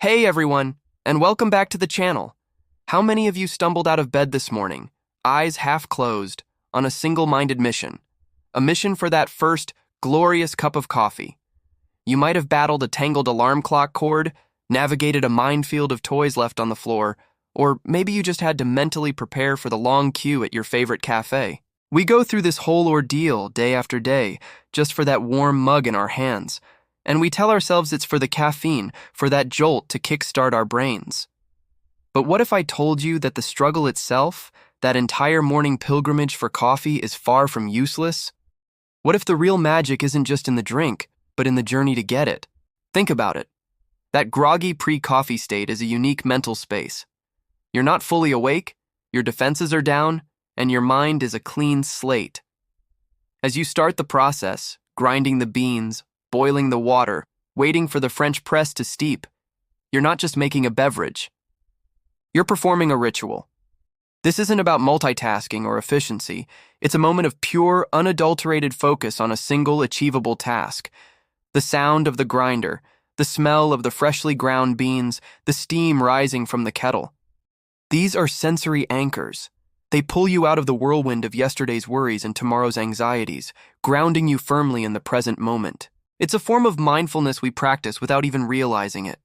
Hey everyone, and welcome back to the channel. How many of you stumbled out of bed this morning, eyes half closed, on a single-minded mission? A mission for that first, glorious cup of coffee. You might have battled a tangled alarm clock cord, navigated a minefield of toys left on the floor, or maybe you just had to mentally prepare for the long queue at your favorite cafe. We go through this whole ordeal day after day, just for that warm mug in our hands. And we tell ourselves it's for the caffeine, for that jolt to kickstart our brains. But what if I told you that the struggle itself, that entire morning pilgrimage for coffee, is far from useless? What if the real magic isn't just in the drink, but in the journey to get it? Think about it. That groggy pre-coffee state is a unique mental space. You're not fully awake, your defenses are down, and your mind is a clean slate. As you start the process, grinding the beans, boiling the water, waiting for the French press to steep, you're not just making a beverage. You're performing a ritual. This isn't about multitasking or efficiency. It's a moment of pure, unadulterated focus on a single, achievable task. The sound of the grinder, the smell of the freshly ground beans, the steam rising from the kettle. These are sensory anchors. They pull you out of the whirlwind of yesterday's worries and tomorrow's anxieties, grounding you firmly in the present moment. It's a form of mindfulness we practice without even realizing it.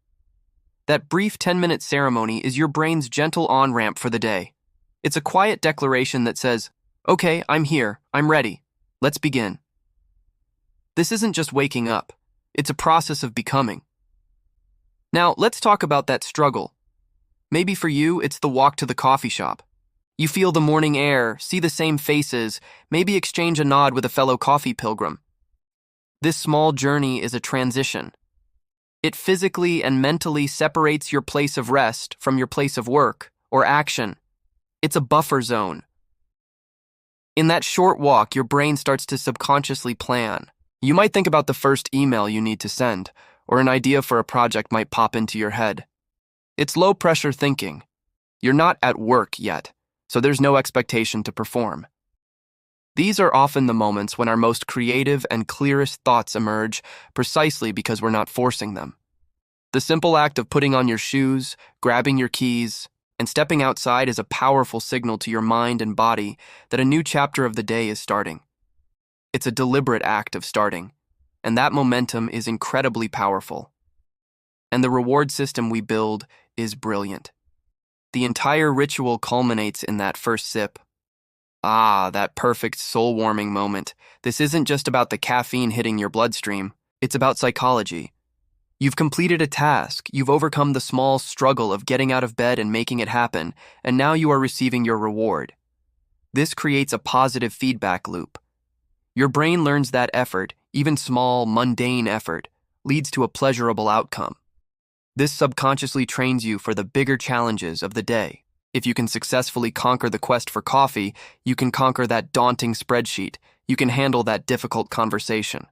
That brief 10-minute ceremony is your brain's gentle on-ramp for the day. It's a quiet declaration that says, "Okay, I'm here, I'm ready, let's begin." This isn't just waking up, it's a process of becoming. Now, let's talk about that struggle. Maybe for you, it's the walk to the coffee shop. You feel the morning air, see the same faces, maybe exchange a nod with a fellow coffee pilgrim. This small journey is a transition. It physically and mentally separates your place of rest from your place of work or action. It's a buffer zone. In that short walk, your brain starts to subconsciously plan. You might think about the first email you need to send, or an idea for a project might pop into your head. It's low-pressure thinking. You're not at work yet, so there's no expectation to perform. These are often the moments when our most creative and clearest thoughts emerge, precisely because we're not forcing them. The simple act of putting on your shoes, grabbing your keys, and stepping outside is a powerful signal to your mind and body that a new chapter of the day is starting. It's a deliberate act of starting, and that momentum is incredibly powerful. And the reward system we build is brilliant. The entire ritual culminates in that first sip. Ah, that perfect soul-warming moment. This isn't just about the caffeine hitting your bloodstream. It's about psychology. You've completed a task, you've overcome the small struggle of getting out of bed and making it happen, and now you are receiving your reward. This creates a positive feedback loop. Your brain learns that effort, even small, mundane effort, leads to a pleasurable outcome. This subconsciously trains you for the bigger challenges of the day. If you can successfully conquer the quest for coffee, you can conquer that daunting spreadsheet. You can handle that difficult conversation.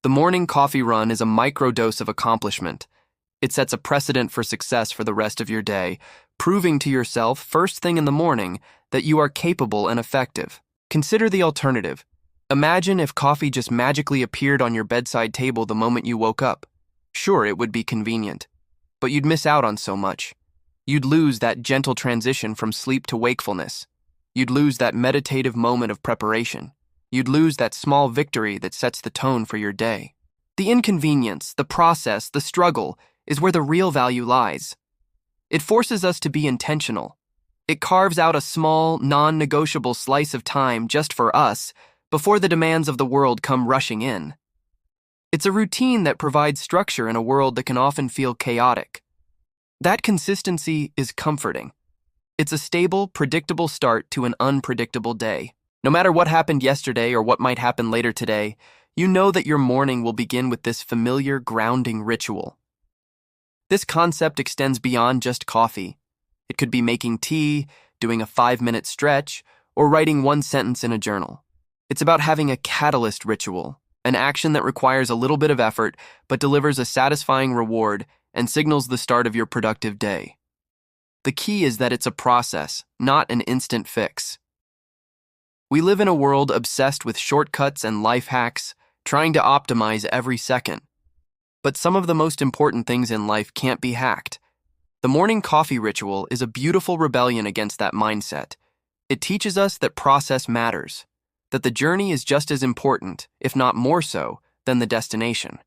The morning coffee run is a microdose of accomplishment. It sets a precedent for success for the rest of your day, proving to yourself first thing in the morning that you are capable and effective. Consider the alternative. Imagine if coffee just magically appeared on your bedside table the moment you woke up. Sure, it would be convenient, but you'd miss out on so much. You'd lose that gentle transition from sleep to wakefulness. You'd lose that meditative moment of preparation. You'd lose that small victory that sets the tone for your day. The inconvenience, the process, the struggle is where the real value lies. It forces us to be intentional. It carves out a small, non-negotiable slice of time just for us before the demands of the world come rushing in. It's a routine that provides structure in a world that can often feel chaotic. That consistency is comforting. It's a stable, predictable start to an unpredictable day. No matter what happened yesterday or what might happen later today, you know that your morning will begin with this familiar, grounding ritual. This concept extends beyond just coffee. It could be making tea, doing a 5-minute stretch, or writing one sentence in a journal. It's about having a catalyst ritual, an action that requires a little bit of effort but delivers a satisfying reward and signals the start of your productive day. The key is that it's a process, not an instant fix. We live in a world obsessed with shortcuts and life hacks, trying to optimize every second. But some of the most important things in life can't be hacked. The morning coffee ritual is a beautiful rebellion against that mindset. It teaches us that process matters, that the journey is just as important, if not more so, than the destination.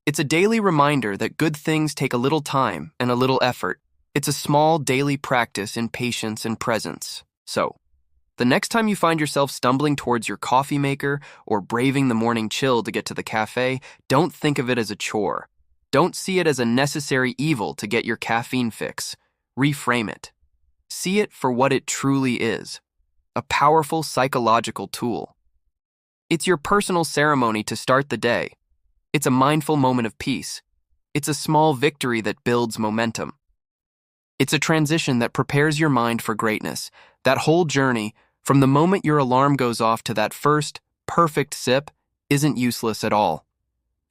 It's a daily reminder that good things take a little time and a little effort. It's a small daily practice in patience and presence. So, the next time you find yourself stumbling towards your coffee maker or braving the morning chill to get to the cafe, don't think of it as a chore. Don't see it as a necessary evil to get your caffeine fix. Reframe it. See it for what it truly is, a powerful psychological tool. It's your personal ceremony to start the day. It's a mindful moment of peace. It's a small victory that builds momentum. It's a transition that prepares your mind for greatness. That whole journey, from the moment your alarm goes off to that first, perfect sip, isn't useless at all.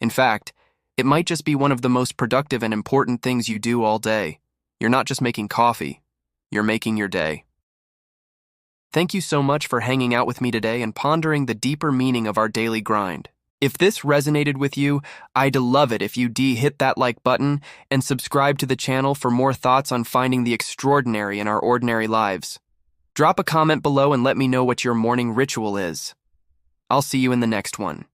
In fact, it might just be one of the most productive and important things you do all day. You're not just making coffee, you're making your day. Thank you so much for hanging out with me today and pondering the deeper meaning of our daily grind. If this resonated with you, I'd love it if you hit that like button and subscribe to the channel for more thoughts on finding the extraordinary in our ordinary lives. Drop a comment below and let me know what your morning ritual is. I'll see you in the next one.